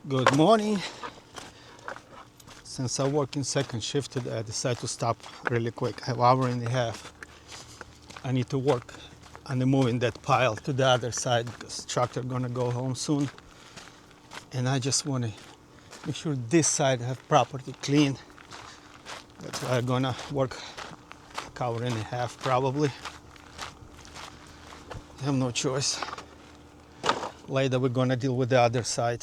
Good morning. Since I work in second shift today, I decided to stop really quick. I have an hour and a half. I need to work on moving that pile to the other side because tractor gonna go home soon. And I just want to make sure this side have properly clean. That's why I'm gonna work an hour and a half probably. I have no choice. Later we're gonna deal with the other side.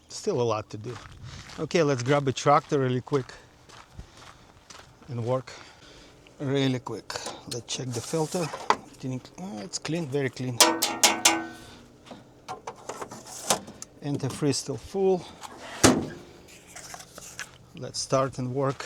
Still a lot to do. Okay, let's grab a tractor really quick and work really quick. Let's check the filter. It's clean, very clean. Antifreeze still full. Let's start and work.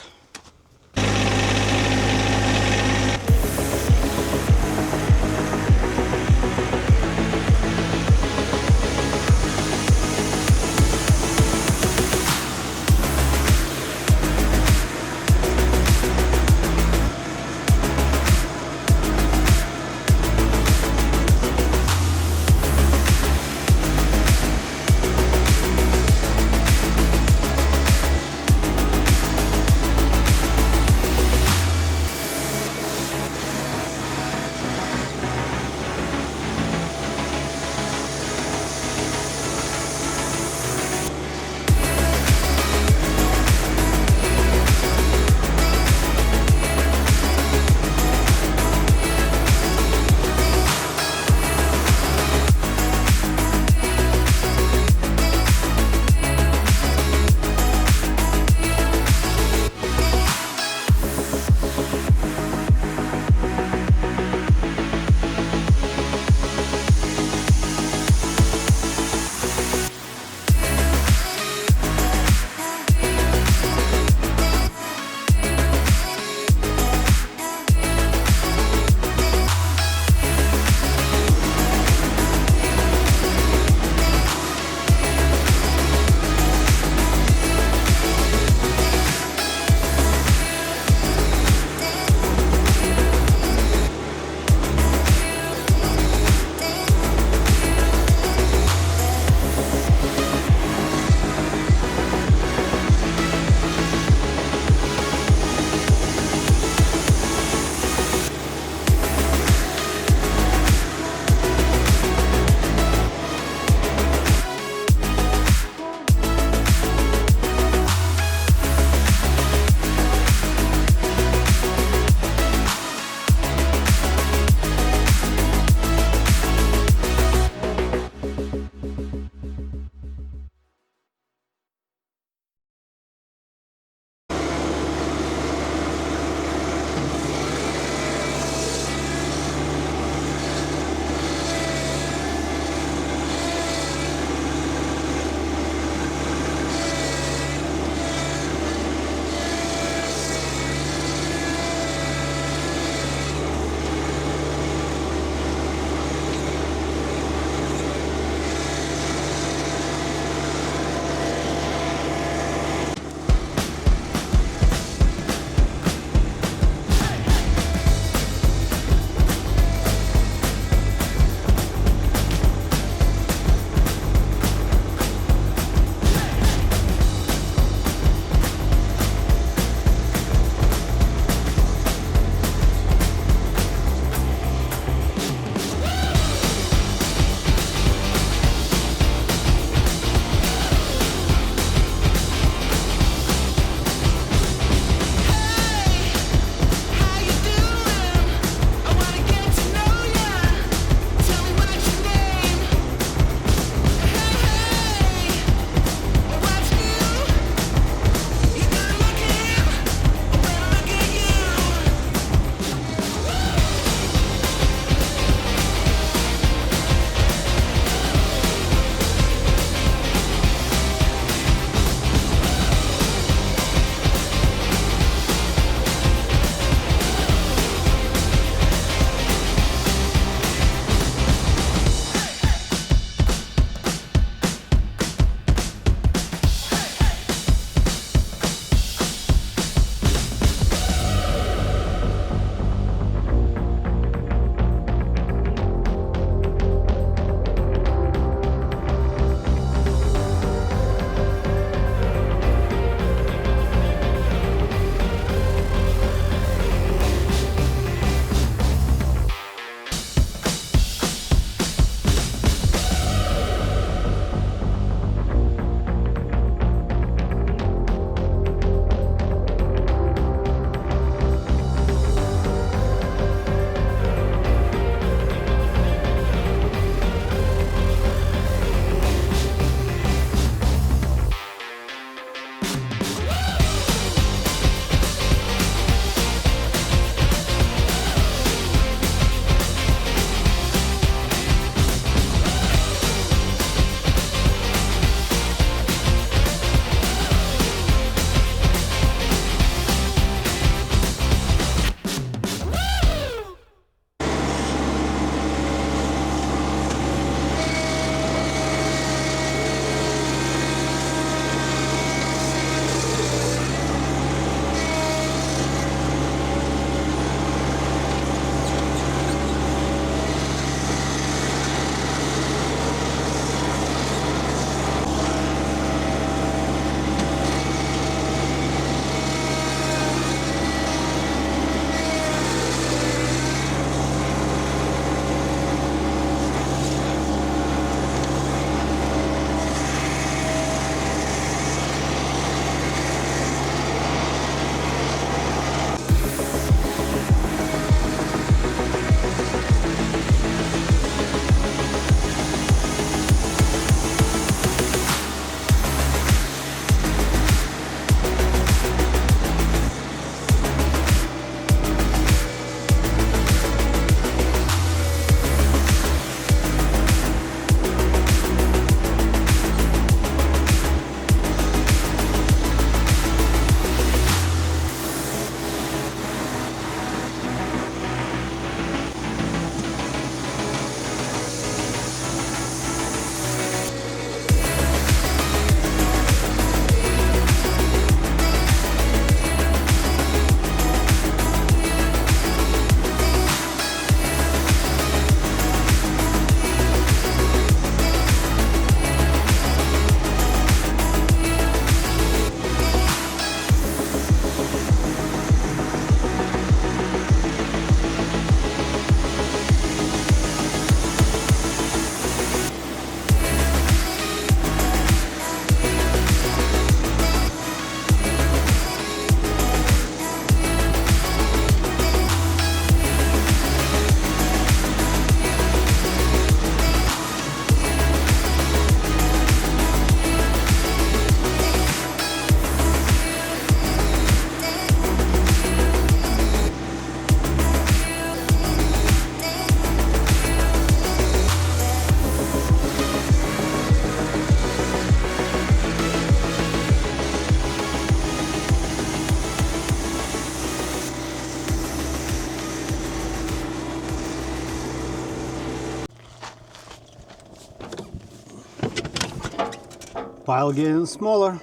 Pile getting smaller.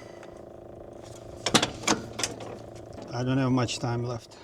I don't have much time left.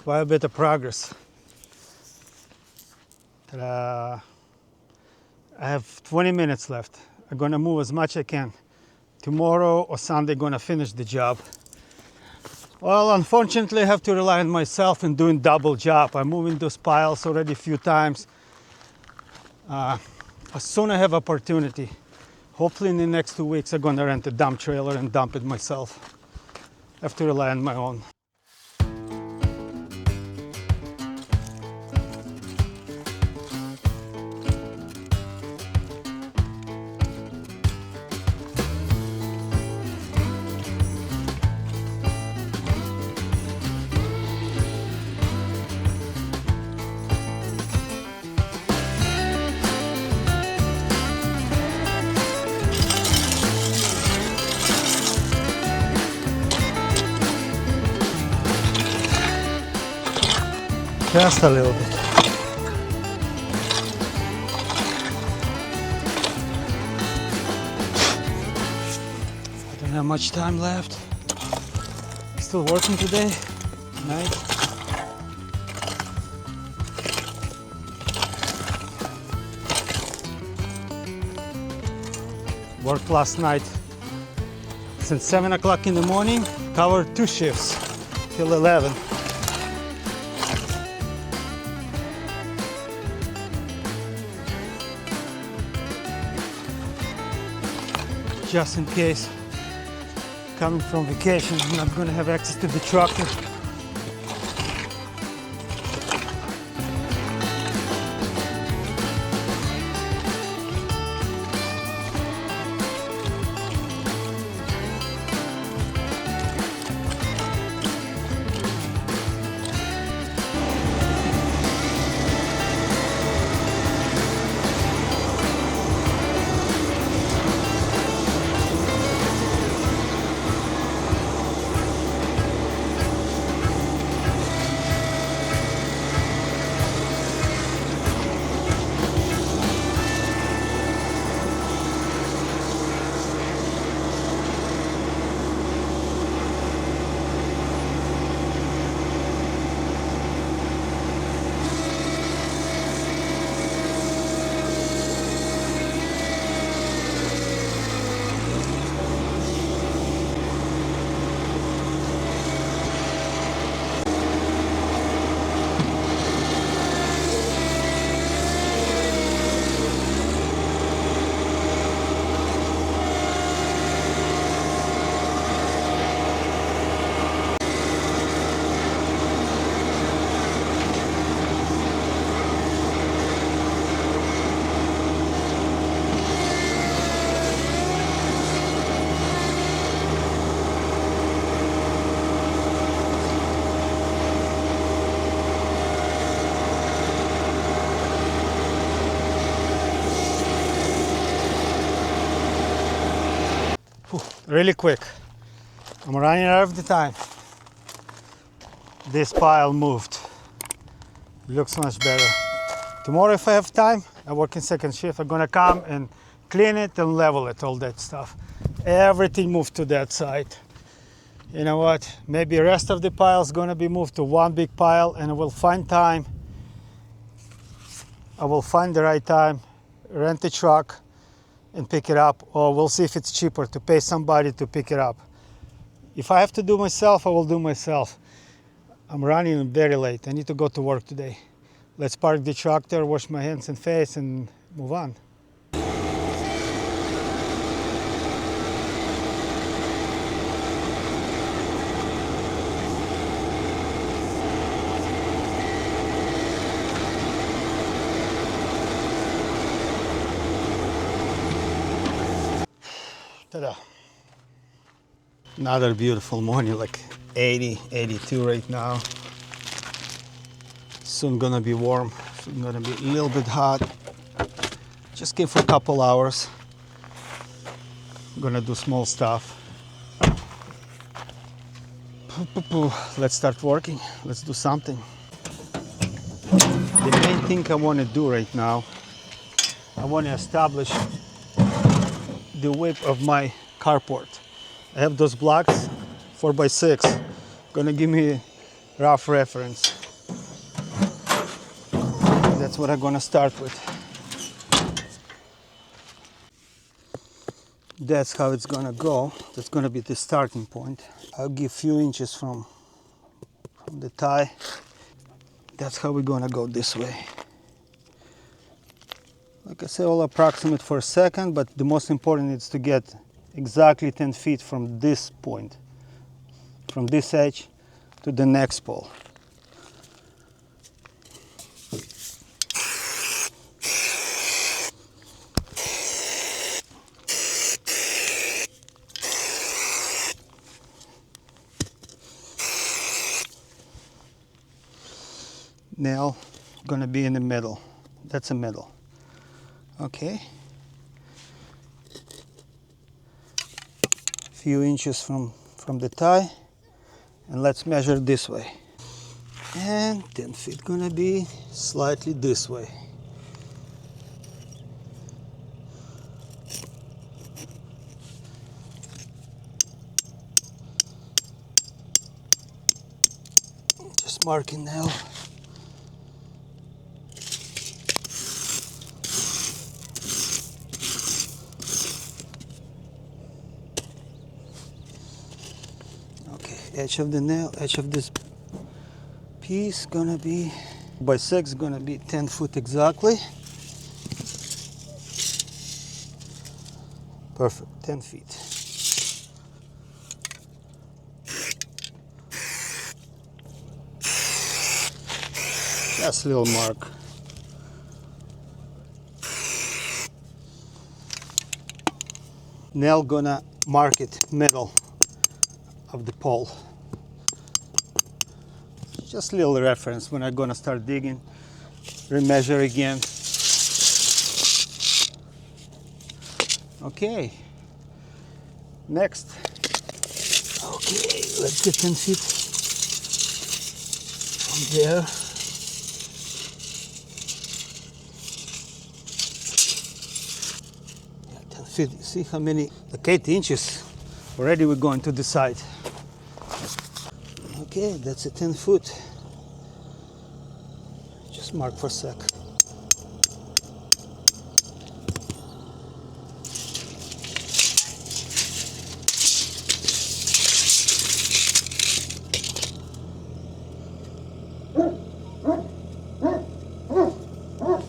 quite a bit of progress. Ta-da. I have 20 minutes left. I'm gonna move as much as I can. Tomorrow or Sunday, gonna finish the job. Well, unfortunately, I have to rely on myself and doing double job. I'm moving those piles already a few times. As soon as I have opportunity, hopefully in the next 2 weeks, I'm gonna rent a dump trailer and dump it myself. I have to rely on my own. Just a little bit. I don't have much time left. Still working today, tonight. Worked last night since 7 o'clock in the morning, covered 2 shifts till 11. Just in case, coming from vacation, I'm not going to have access to the tractor. Really quick. I'm running out of the time. This pile moved. Looks much better. Tomorrow, if I have time, I work in second shift. I'm gonna come and clean it and level it, all that stuff. Everything moved to that side. You know what? Maybe the rest of the pile is gonna be moved to one big pile, and I will find time. I will find the right time, rent a truck, and pick it up, or we'll see if it's cheaper to pay somebody to pick it up. If I have to do myself, I will do myself. I'm running very late. I need to go to work today. Let's park the tractor, wash my hands and face, and move on. Ta-da. Another beautiful morning, like 80, 82 right now. Soon gonna be warm, soon gonna be a little bit hot. Just came for a couple hours. Gonna do small stuff. Let's start working, let's do something. The main thing I wanna do right now, I wanna establish the width of my carport. I have those blocks, 4x6, gonna give me rough reference. That's what I'm gonna start with. That's how it's gonna go. That's gonna be the starting point. I'll give few inches from the tie. That's how we're gonna go this way. Like I say, I'll approximate for a second, but the most important is to get exactly 10 feet from this point, from this edge to the next pole. Nail gonna be in the middle. That's a middle. Okay. Few inches from the tie, and let's measure this way. And 10 feet gonna be slightly this way. Just marking nail. Edge of the nail, edge of this piece gonna be by 6, gonna be 10 foot exactly. Perfect, 10 feet. Just a little mark. Nail gonna mark it middle of the pole. Just a little reference when I'm gonna start digging. Remeasure again. Okay. Next. Okay, let's get 10 feet from there. Yeah, 10 feet. You see how many? Like 8 inches. Already we're going to the side. Okay, that's a 10 foot. Just mark for a sec.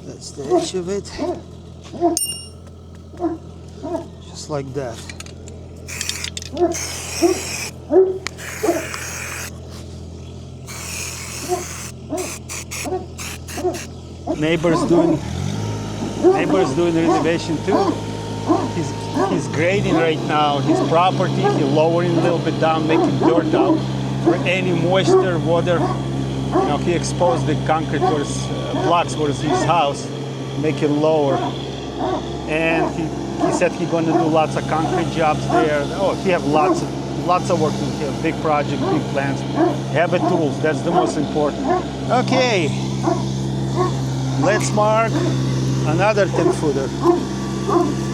That's the edge of it. Just like that. Neighbor's doing the renovation too. He's grading right now his property. He's lowering a little bit down, making dirt out for any moisture, water. You know, he exposed the concrete towards blocks towards his house, make it lower. And he said he's going to do lots of concrete jobs there. Oh, he have lots of work to do. He have big project, big plans. Have the tools. That's the most important. Okay. Let's mark another 10 footer.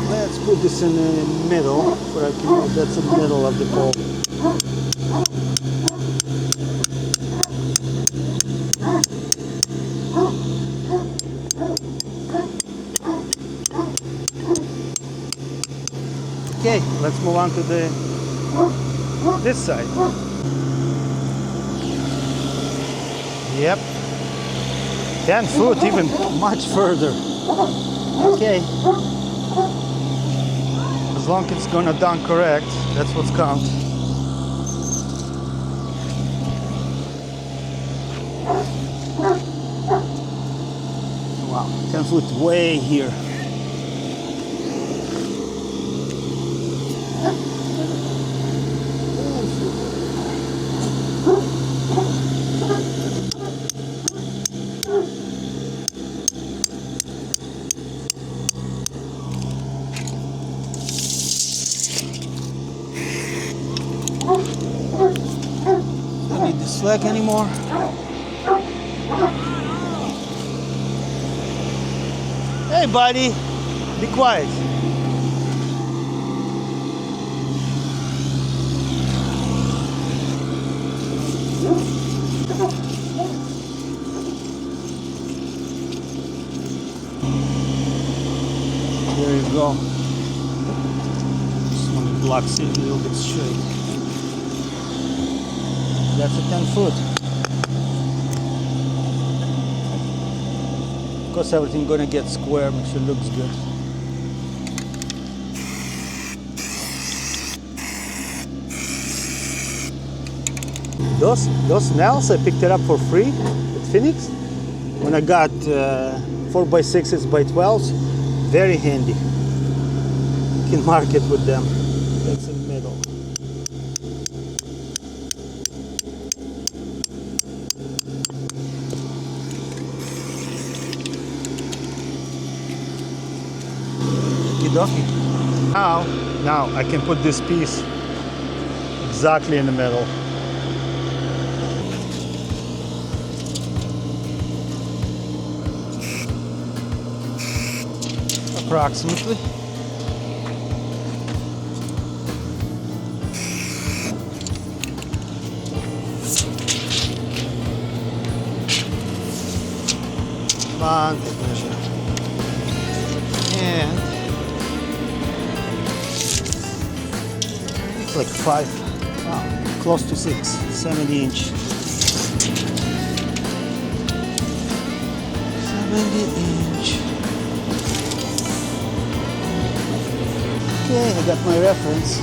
Let's put this in the middle, where I can, that's the middle of the pole. Okay, let's move on to this side. Yep. 10 foot, even much further. Okay. As long as it's gonna done correct, that's what's count. Wow, 10 foot way here. Don't need the slack anymore. Hey buddy, be quiet. There you go. This one blocks it a little bit straight. That's a 10-foot. Of course, everything gonna get square, make sure it looks good. Those nails I picked it up for free at Phoenix when I got 4x6s by 12s. Very handy. You can mark it with them. That's in the middle. Okie-dokie. Now I can put this piece exactly in the middle. Approximately. One tape measure. And it's like 5, close to 6, 70 inch. 70 inch. Okay, I got my reference.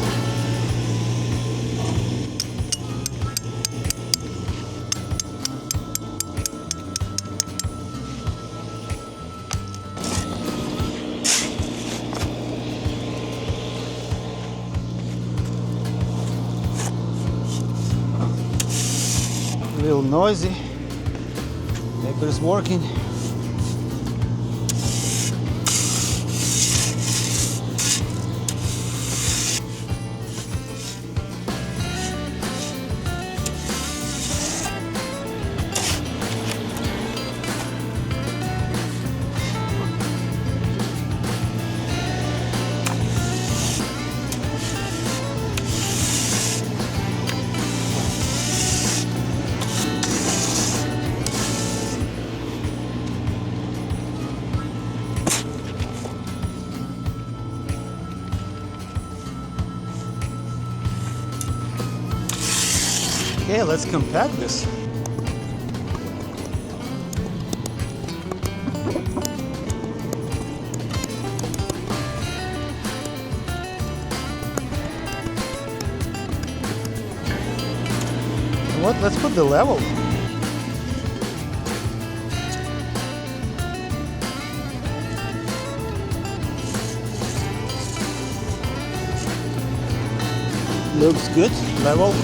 A little noisy. Debry's working. Okay, let's compact this. What? Let's put the level. Looks good. Level.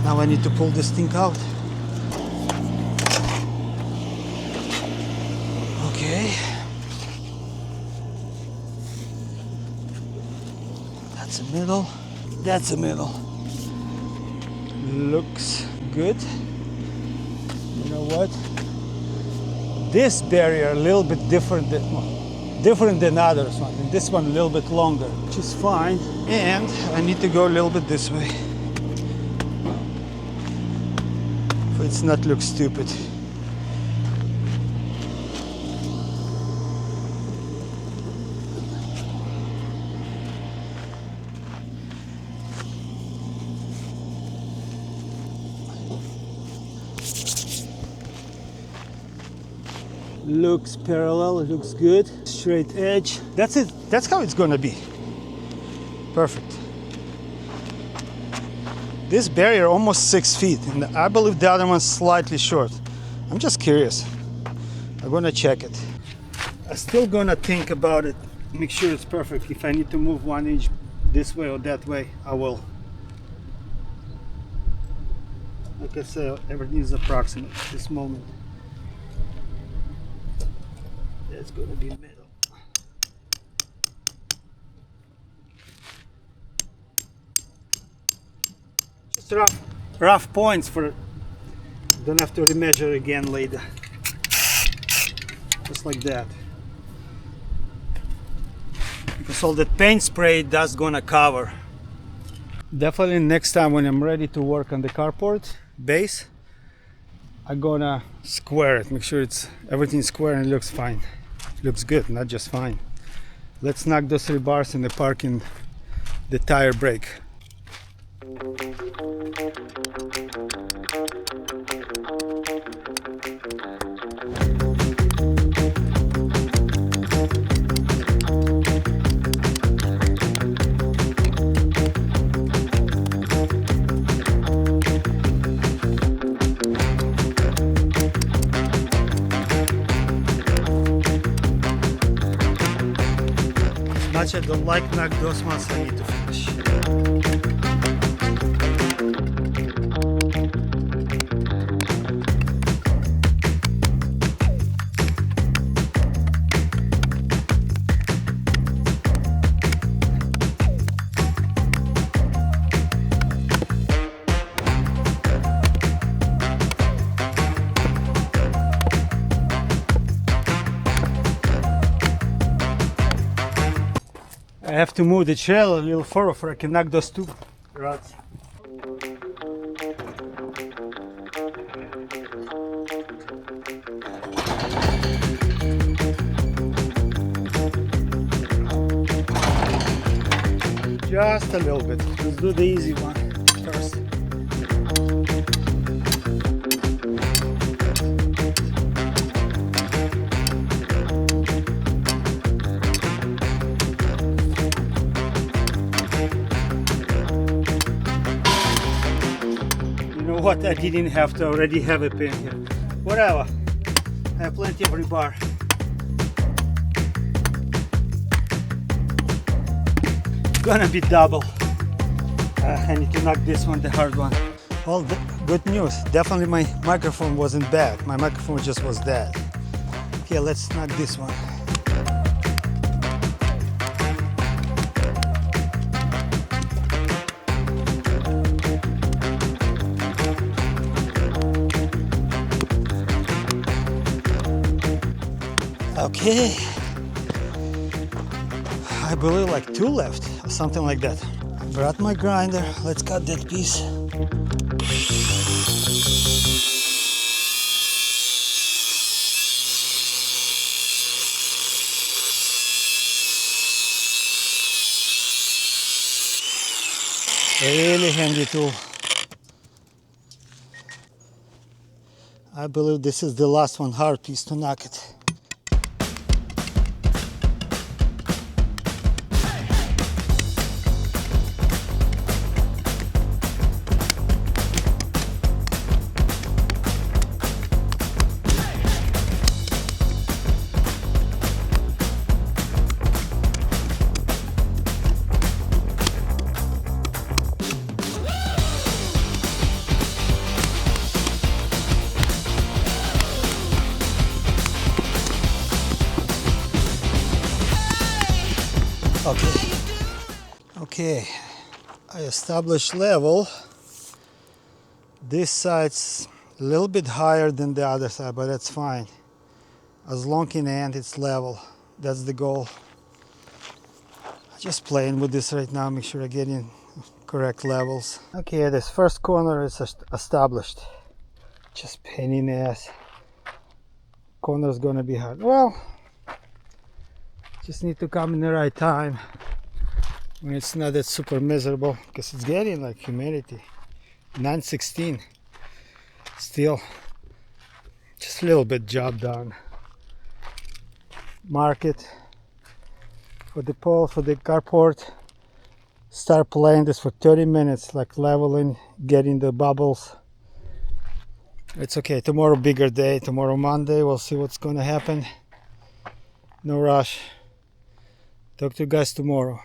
Now I need to pull this thing out. Okay. That's the middle. That's the middle. Looks good. You know what? This barrier a little bit different than others. And this one a little bit longer, which is fine. And I need to go a little bit this way. It's not look stupid. Looks parallel, it looks good. Straight edge. That's it. That's how it's gonna be. Perfect. This barrier almost 6 feet, and I believe the other one's slightly short. I'm just curious. I'm gonna check it. I'm still gonna think about it, make sure it's perfect. If I need to move 1 inch this way or that way, I will. Like I said, everything is approximate at this moment. That's gonna be middle. Just rough points for, don't have to remeasure again later. Just like that. Because all that paint spray that's gonna cover. Definitely next time when I'm ready to work on the carport base, I'm gonna square it, make sure it's everything square and it looks fine. It looks good, not just fine. Let's knock those 3 bars in the parking, the tire brake. Much I don't like knock those ones, I need to finish. I have to move the shell a little further so I can knock those 2 rods. Just a little bit. Let's do the easy one first. What, I didn't have to already have a pin here. Whatever, I have plenty of rebar. Gonna be double. I need to knock this one, the hard one. Well, good news, definitely my microphone wasn't bad. My microphone just was dead. Okay, let's knock this one. Okay, I believe like 2 left or something like that. I brought my grinder, let's cut that piece. Really handy tool. I believe this is the last one, hard piece to knock it. Okay, I established level. This side's a little bit higher than the other side, but that's fine. As long in the end it's level. That's the goal. Just playing with this right now, make sure I get in correct levels. Okay, this first corner is established. Just pain in the ass. Corner's gonna be hard. Well, just need to come in the right time when it's not that super miserable, because it's getting like humidity. 916. Still, just a little bit job done. Mark it for the pole, for the carport. Start playing this for 30 minutes, like leveling, getting the bubbles. It's okay, tomorrow bigger day, tomorrow Monday, we'll see what's gonna happen. No rush. Talk to you guys tomorrow.